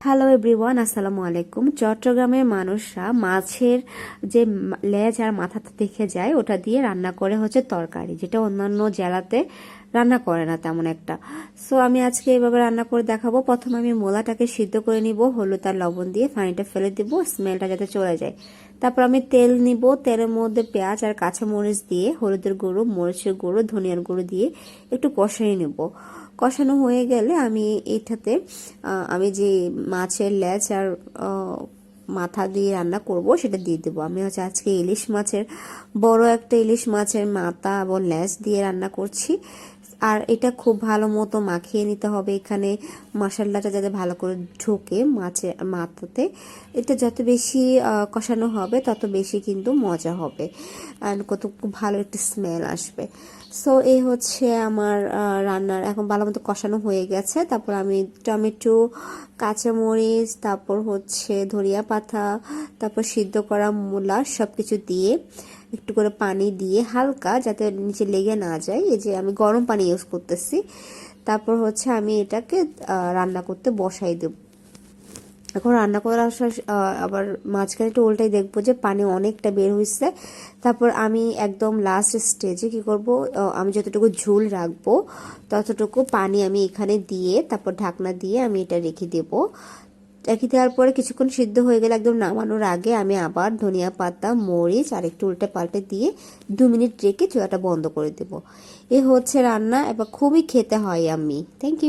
Hello everyone, আসসালামু আলাইকুম। চট্টগ্রামের মানুষরা মাছের যে লেজ আর মাথাটা দেখে যায় ওটা দিয়ে রান্না করে হচ্ছে তরকারি, যেটা অন্যান্য জেলাতে রান্না করে না তেমন একটা। সো আমি আজকে এইভাবে রান্না করে দেখাবো। প্রথমে আমি মোলাটাকে সিদ্ধ করে নিব হলুদ আর লবণ দিয়ে, পানিটা ফেলে দিব স্মেলটা যাতে চলে যায়। তারপর আমি তেল নিব, তেলের মধ্যে পেঁয়াজ আর কাঁচামরিচ দিয়ে হলুদের গুঁড়ো, মরিচের গুঁড়ো, ধনিয়ার গুঁড়ো দিয়ে একটু কষিয়ে নেব। কষানো হয়ে গেলে আমি এটাতে আমি যে মাছের লেজ আর মাথা দিয়ে রান্না করব সেটা দিয়ে দেবো। আমি হচ্ছে আজকে ইলিশ মাছের বড় একটা ইলিশ মাছের মাথা এবং লেজ দিয়ে রান্না করছি। আর এটা খুব ভালো মতো মাখিয়ে নিতে হবে। এখানে মশলাটা যাতে ভালো করে ঢোকে মাছের মাথাতে। এটা যত বেশি কষানো হবে তত বেশি কিন্তু মজা হবে আর কত ভালো একটা স্মেল আসবে। সো এই হচ্ছে আমার রান্নার এখন ভালো মতো কষানো হয়ে গেছে। তারপর আমি টমেটো, কাঁচামরিচ, তারপর হচ্ছে ধনিয়া পাতা, তারপর সিদ্ধ করা মূলা সব কিছু দিয়ে একটু করে পানি দিয়ে হালকা যাতে নিচে লেগে না যায়, এই যে আমি গরম পানি ইউজ করতেছি। তারপর হচ্ছে আমি এটাকে রান্না করতে বসাই দেব। এখন রান্না করার আবার মাঝখানে একটু উল্টাই দেখবো যে পানি অনেকটা বের হয়েছে। তারপর আমি একদম লাস্ট স্টেজে কি করব, আমি যতটুকু ঝোল রাখবো ততটুকু পানি আমি এখানে দিয়ে তারপর ঢাকনা দিয়ে আমি এটা রেখে দেব। রেখে দেওয়ার পরে কিছুক্ষণ সিদ্ধ হয়ে গেলে একদম নামানোর আগে আমি আবার ধনিয়া পাতা, মরিচ আর একটু উল্টে পাল্টে দিয়ে 2 মিনিট রেখে চুলাটা বন্ধ করে দেব। এ হচ্ছে রান্না। এবার খুবই খেতে হয় আমি। Thank you.